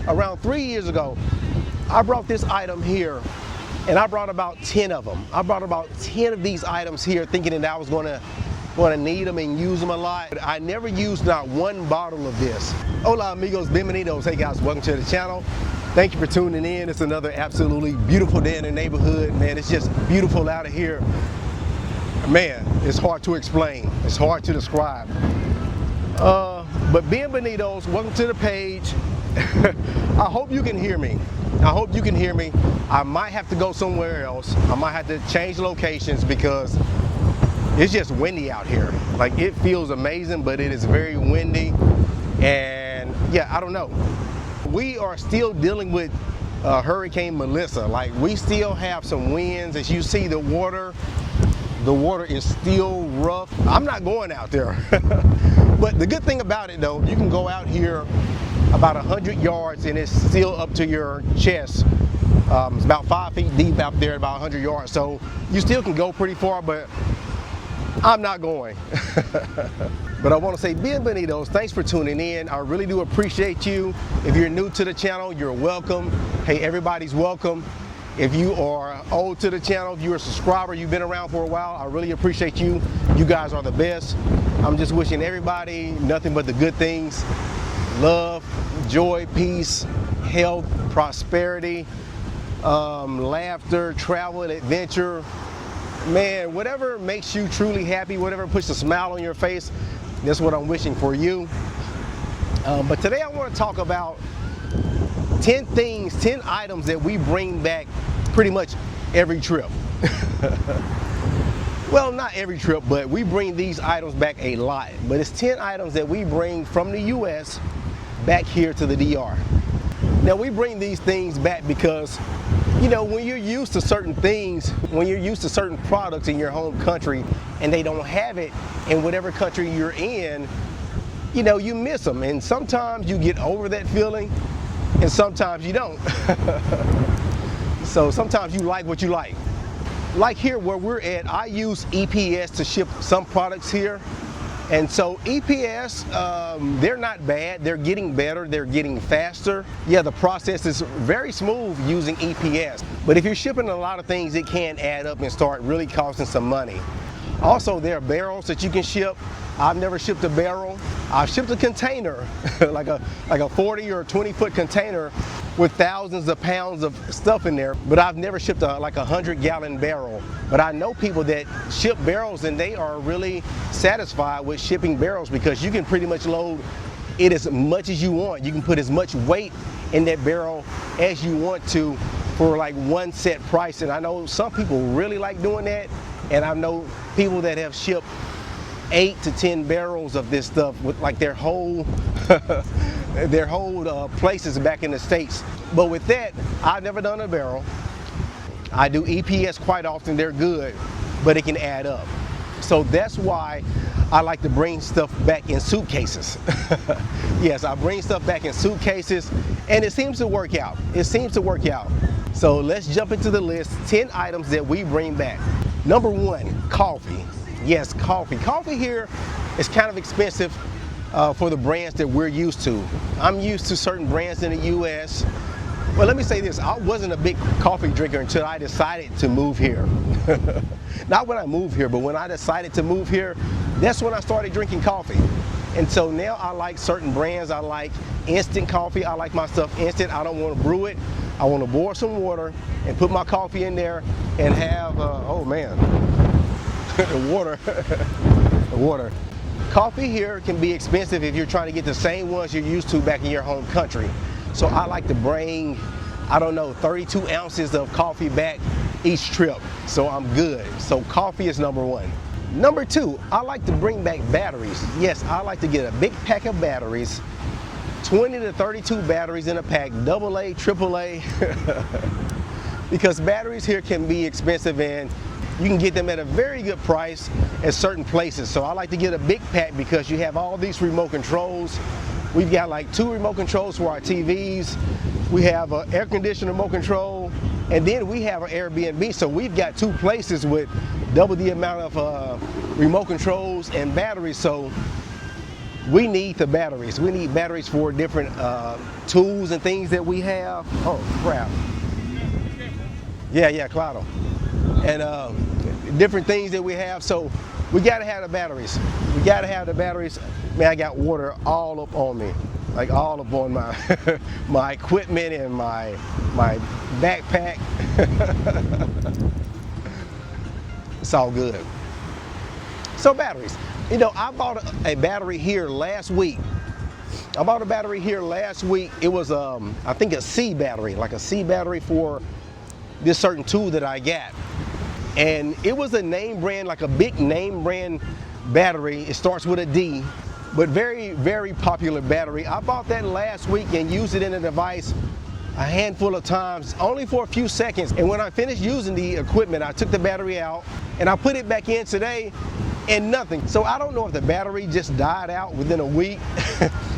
Around 3 years ago, I brought this item here, and I brought about 10 of them. I brought about 10 of these items here thinking that I was gonna need them and use them a lot. But I never used not one bottle of this. Hola amigos, bienvenidos. Hey guys, welcome to the channel. Thank you for tuning in. It's another absolutely beautiful day in the neighborhood. Man, it's just beautiful out of here. Man, it's hard to explain. It's hard to describe. But bienvenidos, welcome to the page. I hope you can hear me. I hope you can hear me. I might have to go somewhere else. I might have to change locations because it's just windy out here. Like, it feels amazing, but it is very windy. And yeah, I don't know. We are still dealing with Hurricane Melissa. Like, we still have some winds. As you see, the water is still rough. I'm not going out there. But the good thing about it though, you can go out here about 100 yards and it's still up to your chest. It's about 5 feet deep out there, about 100 yards. So you still can go pretty far, but I'm not going. But I want to say bienvenidos. Thanks for tuning in. I really do appreciate you. If you're new to the channel, you're welcome. Hey, everybody's welcome. If you are old to the channel, if you're a subscriber, you've been around for a while, I really appreciate you. You guys are the best. I'm just wishing everybody nothing but the good things. Love, joy, peace, health, prosperity, laughter, travel, and adventure. Man, whatever makes you truly happy, whatever puts a smile on your face, that's what I'm wishing for you. But today I want to talk about 10 items that we bring back pretty much every trip. Well, not every trip, but we bring these items back a lot. But it's 10 items that we bring from the US back here to the DR. Now, we bring these things back because, you know, when you're used to certain things, when you're used to certain products in your home country and they don't have it in whatever country you're in, you know, you miss them. And sometimes you get over that feeling and sometimes you don't. So sometimes you like what you like. Like here where we're at, I use EPS to ship some products here. And so EPS, they're not bad. They're getting better. They're getting faster. Yeah, the process is very smooth using EPS. But if you're shipping a lot of things, it can add up and start really costing some money. Also, there are barrels that you can ship. I've never shipped a barrel. I've shipped a container, like a 40 or 20 foot container with thousands of pounds of stuff in there, but I've never shipped like a 100-gallon barrel. But I know people that ship barrels and they are really satisfied with shipping barrels because you can pretty much load it as much as you want. You can put as much weight in that barrel as you want to for like one set price. And I know some people really like doing that. And I know people that have shipped 8 to 10 barrels of this stuff with like their whole places back in the States. But with that, I've never done a barrel. I do EPS quite often. They're good, but it can add up. So that's why I like to bring stuff back in suitcases. Yes, I bring stuff back in suitcases and it seems to work out. It seems to work out. So let's jump into the list, 10 items that we bring back. Number 1, coffee. Yes, coffee. Coffee here is kind of expensive for the brands that we're used to. I'm used to certain brands in the US. Well, let me say this, I wasn't a big coffee drinker until I decided to move here. Not when I moved here, but when I decided to move here, that's when I started drinking coffee. And so now I like certain brands. I like instant coffee. I like my stuff instant. I don't want to brew it. I want to boil some water and put my coffee in there and have, oh man, the water. Coffee here can be expensive if you're trying to get the same ones you're used to back in your home country. So I like to bring, I don't know, 32 ounces of coffee back each trip. So I'm good. So coffee is number 1. Number 2, I like to bring back batteries. Yes, I like to get a big pack of batteries, 20 to 32 batteries in a pack, AA, AAA, because batteries here can be expensive and you can get them at a very good price at certain places. So I like to get a big pack because you have all these remote controls. We've got like 2 remote controls for our TVs. We have an air conditioner remote control, and then we have an Airbnb. So we've got 2 places with double the amount of remote controls and batteries. So we need the batteries. We need batteries for different tools and things that we have. Oh crap. Yeah, Claro. And different things that we have. So we gotta have the batteries. We gotta have the batteries. Man, I got water all up on me. Like all up on my my equipment and my backpack. It's all good. So batteries. You know, I bought a battery here last week. I bought a battery here last week. It was I think a C battery, like a C battery for this certain tool that I got. And it was a name brand, like a big name brand battery. It starts with a D, but very, very popular battery. I bought that last week and used it in a device a handful of times, only for a few seconds. And when I finished using the equipment, I took the battery out and I put it back in today and nothing. So I don't know if the battery just died out within a week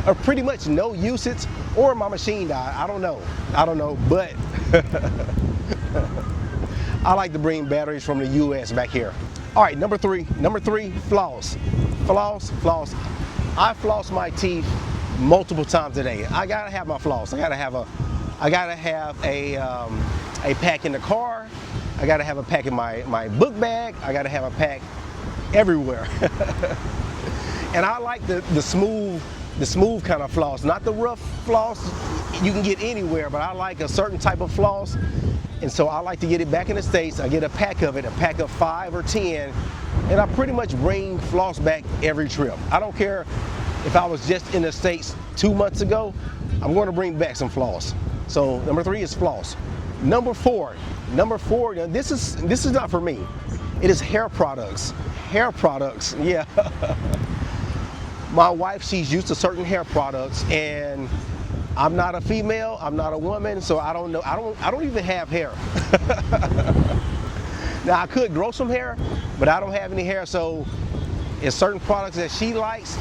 or pretty much no usage, or my machine died. I don't know, but I like to bring batteries from the US back here. All right, number three, floss. Floss. I floss my teeth multiple times a day. I gotta have my floss. I gotta have a pack in the car. I gotta have a pack in my book bag. I gotta have a pack everywhere. And I like the smooth kind of floss, not the rough floss you can get anywhere, but I like a certain type of floss. And so I like to get it back in the States. I get a pack of 5 or 10, and I pretty much bring floss back every trip. I don't care if I was just in the States 2 months ago, I'm going to bring back some floss. So number 3 is floss. Number four, now this is not for me. It is hair products. Hair products, yeah. My wife, she's used to certain hair products, and I'm not a female, I'm not a woman, so I don't know. I don't even have hair. Now I could grow some hair, but I don't have any hair, so it's certain products that she likes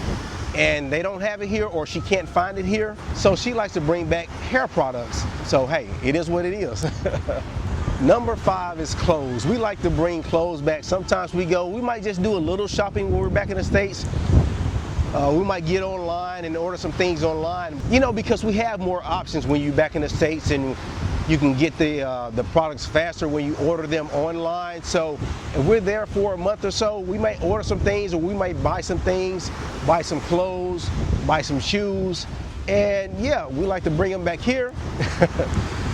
and they don't have it here, or she can't find it here. So she likes to bring back hair products. So hey, it is what it is. Number 5 is clothes. We like to bring clothes back. Sometimes we might just do a little shopping when we're back in the States. We might get online and order some things online, you know, because we have more options when you're back in the States, and you can get the products faster when you order them online. So if we're there for a month or so, we might order some things, or we might buy some things, buy some clothes, buy some shoes, and yeah, we like to bring them back here.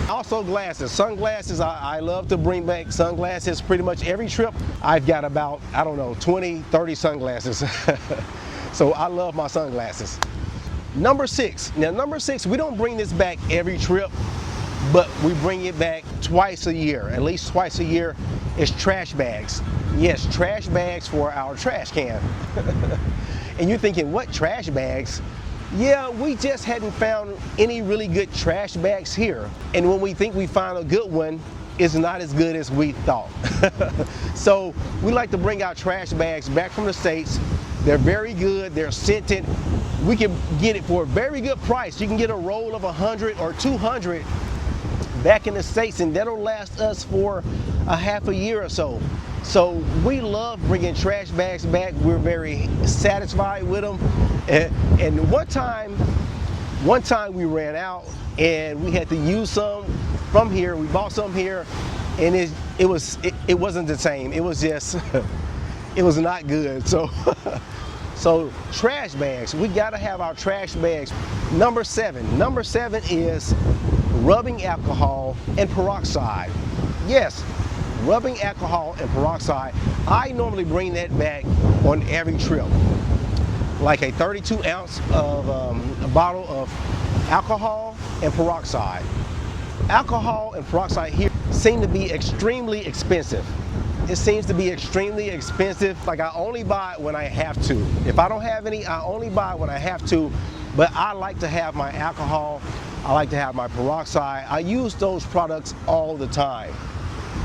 Also glasses, sunglasses. I love to bring back sunglasses pretty much every trip. I've got about, I don't know, 20, 30 sunglasses. So I love my sunglasses. Number 6. Now number 6, we don't bring this back every trip, but we bring it back twice a year, at least twice a year. It's trash bags. Yes, trash bags for our trash can. And you're thinking, what trash bags? Yeah, we just hadn't found any really good trash bags here. And when we think we find a good one, it's not as good as we thought. So we like to bring our trash bags back from the States. They're very good, they're scented. We can get it for a very good price. You can get a roll of 100 or 200 back in the States, and that'll last us for a half a year or so. So we love bringing trash bags back. We're very satisfied with them. And one time we ran out and we had to use some from here. We bought some here, and it wasn't the same. It was just, it was not good. So, so trash bags, we gotta have our trash bags. Number 7 is rubbing alcohol and peroxide. Yes, rubbing alcohol and peroxide. I normally bring that back on every trip. Like a 32 ounce of a bottle of alcohol and peroxide. Alcohol and peroxide here seem to be extremely expensive. It seems to be extremely expensive. Like I only buy it when I have to. If I don't have any, I only buy it when I have to. But I like to have my alcohol. I like to have my peroxide. I use those products all the time,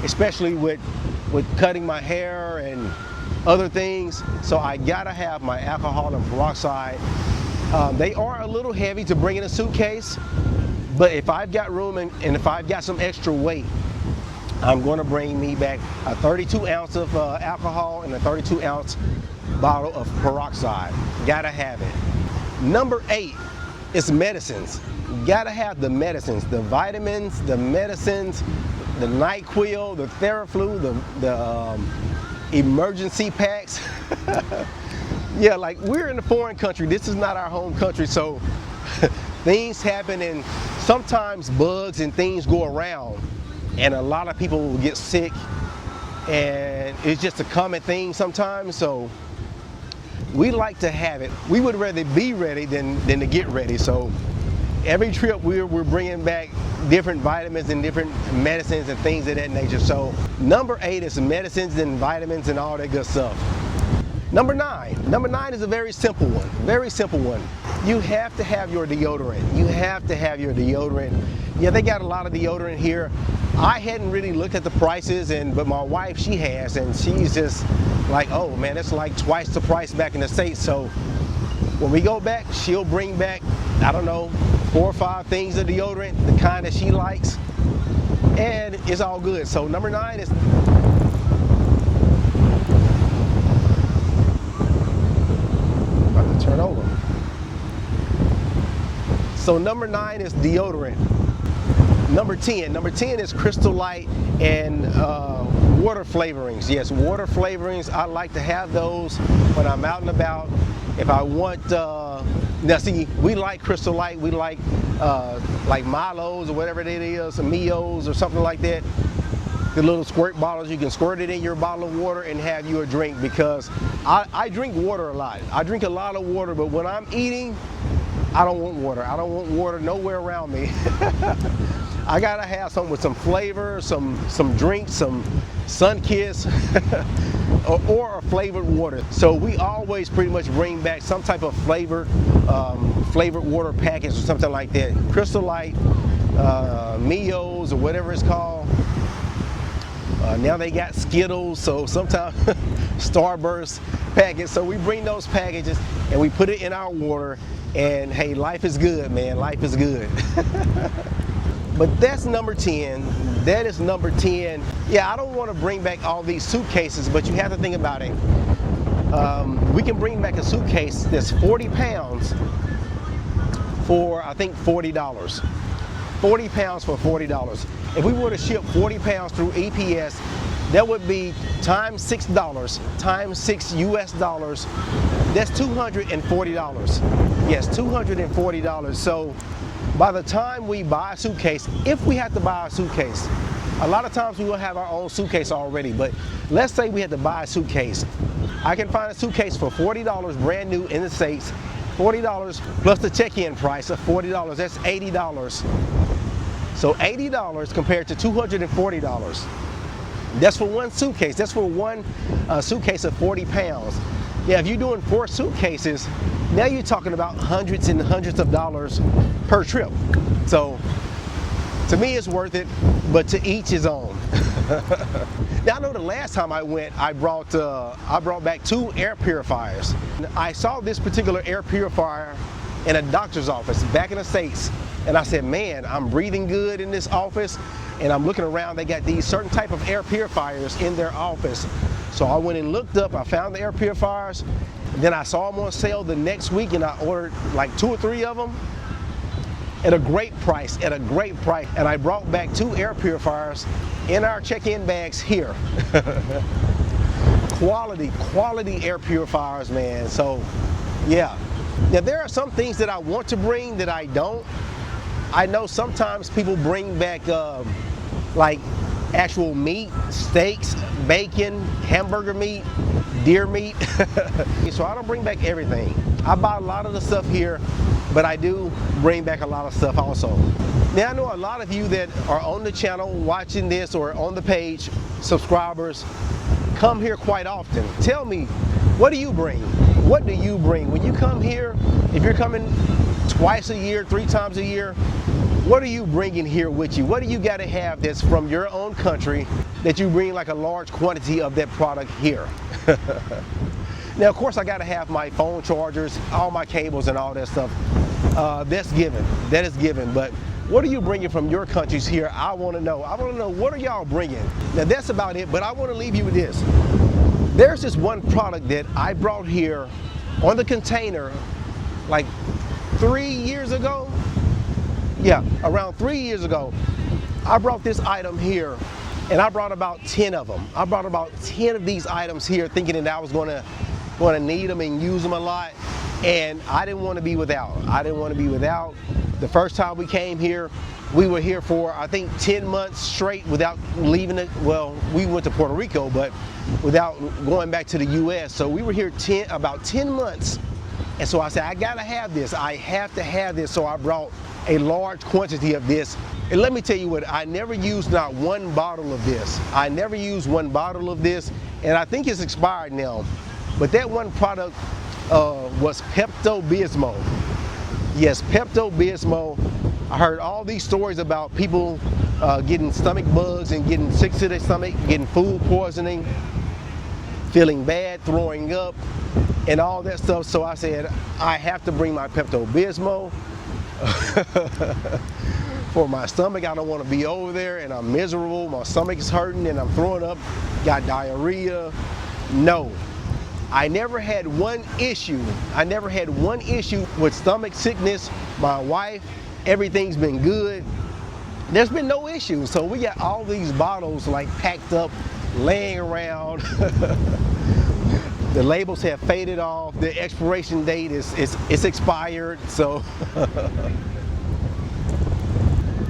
especially with cutting my hair and other things. So I gotta have my alcohol and peroxide. They are a little heavy to bring in a suitcase, but if I've got room and if I've got some extra weight, I'm going to bring me back a 32 ounce of alcohol and a 32 ounce bottle of peroxide. Gotta have it. Number 8 is medicines. You gotta have the medicines, the vitamins, the medicines, the NyQuil, the Theraflu, the emergency packs. Yeah, like we're in a foreign country. This is not our home country, so things happen, and sometimes bugs and things go around, and a lot of people will get sick, and it's just a common thing sometimes. So we like to have it. We would rather be ready than to get ready. So every trip we're bringing back different vitamins and different medicines and things of that nature. So number 8 is medicines and vitamins and all that good stuff. Number 9. Number 9 is a very simple one. Very simple one. You have to have your deodorant. You have to have your deodorant. Yeah, they got a lot of deodorant here. I hadn't really looked at the prices, but my wife, she has, and she's just like, oh man, it's like twice the price back in the States. So when we go back, she'll bring back, I don't know, 4 or 5 things of deodorant, the kind that she likes, and it's all good. So number 9 is turn over. So number 9 is deodorant. Number 10 is Crystal Light and water flavorings. Yes, water flavorings. I like to have those when I'm out and about. If I want, now see, we like Crystal Light. We like Milos or whatever it is, some Mios or something like that. The little squirt bottles, you can squirt it in your bottle of water and have you a drink, because I drink water a lot. I drink a lot of water, but when I'm eating, I don't want water. I don't want water nowhere around me. I gotta have something with some flavor, some drinks, some Sun-Kissed, or a flavored water. So we always pretty much bring back some type of flavored water package or something like that. Crystal Light, Mios, or whatever it's called. Now they got Skittles, so sometimes Starburst packets. So we bring those packages and we put it in our water, and hey, life is good, man. Life is good. But that's number 10. That is number 10. Yeah, I don't want to bring back all these suitcases, but you have to think about it. We can bring back a suitcase that's 40 pounds for, I think, $40. 40 pounds for $40. If we were to ship 40 pounds through EPS, that would be times $6, times 6 US dollars. That's $240. Yes, $240. So by the time we buy a suitcase, if we have to buy a suitcase, a lot of times we will have our own suitcase already, but let's say we had to buy a suitcase. I can find a suitcase for $40 brand new in the States, $40 plus the check-in price of $40, that's $80. So $80 compared to $240. That's for one suitcase. That's for one suitcase of 40 pounds. Yeah, if you're doing 4 suitcases, now you're talking about hundreds and hundreds of dollars per trip. So to me, it's worth it, but to each his own. Now, I know the last time I went, I brought back 2 air purifiers. I saw this particular air purifier in a doctor's office back in the States, and I said, man, I'm breathing good in this office, and I'm looking around, they got these certain type of air purifiers in their office. So I went and looked up, I found the air purifiers, then I saw them on sale the next week, and I ordered like 2 or 3 of them at a great price, and I brought back 2 air purifiers in our check-in bags here. Quality air purifiers, man. So yeah. Now there are some things that I want to bring that I don't. I know sometimes people bring back like actual meat, steaks, bacon, hamburger meat, deer meat. So I don't bring back everything. I buy a lot of the stuff here, but I do bring back a lot of stuff also. Now I know a lot of you that are on the channel watching this or on the page, subscribers, come here quite often. Tell me, what do you bring? What do you bring? When you come here, if you're coming twice a year, 3 times a year, what are you bringing here with you? What do you got to have that's from your own country that you bring like a large quantity of that product here? Now, of course, I got to have my phone chargers, all my cables and all that stuff. That's given. That is given. But what are you bringing from your countries here? I want to know. I want to know, what are y'all bringing? Now, that's about it, but I want to leave you with this. There's this one product that I brought here on the container like 3 years ago. Yeah, around 3 years ago, I brought this item here, and I brought about 10 of them. I brought about 10 of these items here thinking that I was gonna need them and use them a lot, and I didn't want to be without. I didn't want to be without. The first time we came here, we were here for, I think, 10 months straight without leaving it. Well, we went to Puerto Rico, but without going back to the US. So we were here about 10 months. And so I said, I gotta have this. I have to have this. So I brought a large quantity of this. And let me tell you what, I never used not one bottle of this. I never used one bottle of this, and I think it's expired now. But that one product was Pepto-Bismol. Yes, Pepto-Bismol. I heard all these stories about people getting stomach bugs and getting sick to their stomach, getting food poisoning, feeling bad, throwing up, and all that stuff. So I said, I have to bring my Pepto-Bismol for my stomach. I don't want to be over there and I'm miserable. My stomach is hurting and I'm throwing up, got diarrhea. No. I never had one issue. I never had one issue with stomach sickness. My wife, everything's been good. There's been no issues. So we got all these bottles like packed up, laying around. The labels have faded off. The expiration date is expired. So,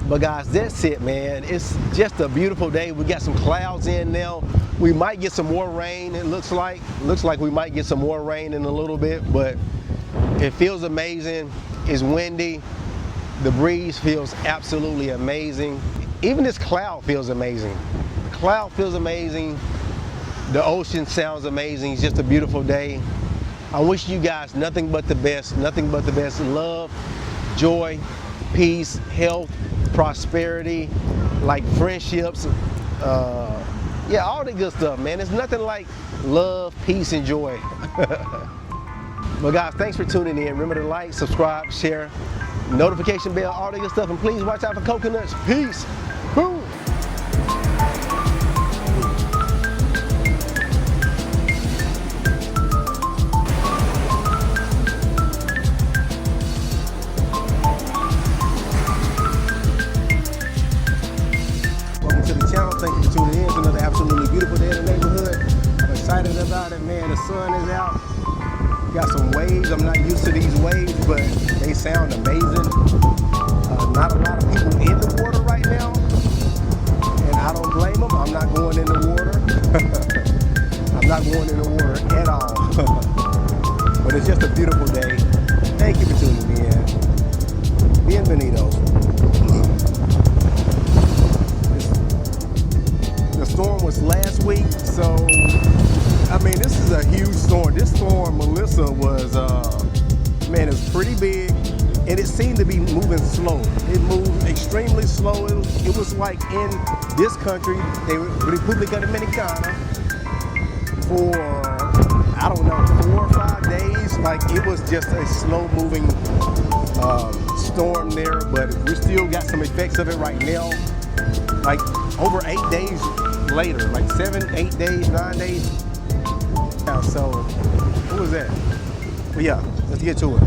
but guys, that's it, man. It's just a beautiful day. We got some clouds in now. We might get some more rain, it looks like. Looks like we might get some more rain in a little bit, but it feels amazing. It's windy. The breeze feels absolutely amazing. Even this cloud feels amazing. The cloud feels amazing. The ocean sounds amazing. It's just a beautiful day. I wish you guys nothing but the best, nothing but the best. Love, joy, peace, health, prosperity, like friendships, yeah, all the good stuff, man. There's nothing like love, peace, and joy. But guys, thanks for tuning in. Remember to like, subscribe, share, notification bell, all the good stuff, and please watch out for coconuts. Peace. Woo. Thank you for tuning in. It's another absolutely beautiful day in the neighborhood. I'm excited about it, man. The sun is out. Got some waves. I'm not used to these waves, but they sound amazing. Not a lot of people in the water right now, and I don't blame them. I'm not going in the water. I'm not going in the water at all. But it's just a beautiful day. Thank you for tuning in. Bienvenidos. The storm was last week, so I mean, this is a huge storm. This storm, Melissa, was man, it's pretty big, and it seemed to be moving slow. It moved extremely slow. It was like in this country, República Dominicana, for I don't know, 4 or 5 days. Like it was just a slow-moving storm there, but we still got some effects of it right now. Like over 8 days later, like 7, 8 days, 9 days. Yeah, so what was that? Well, yeah, let's get to it.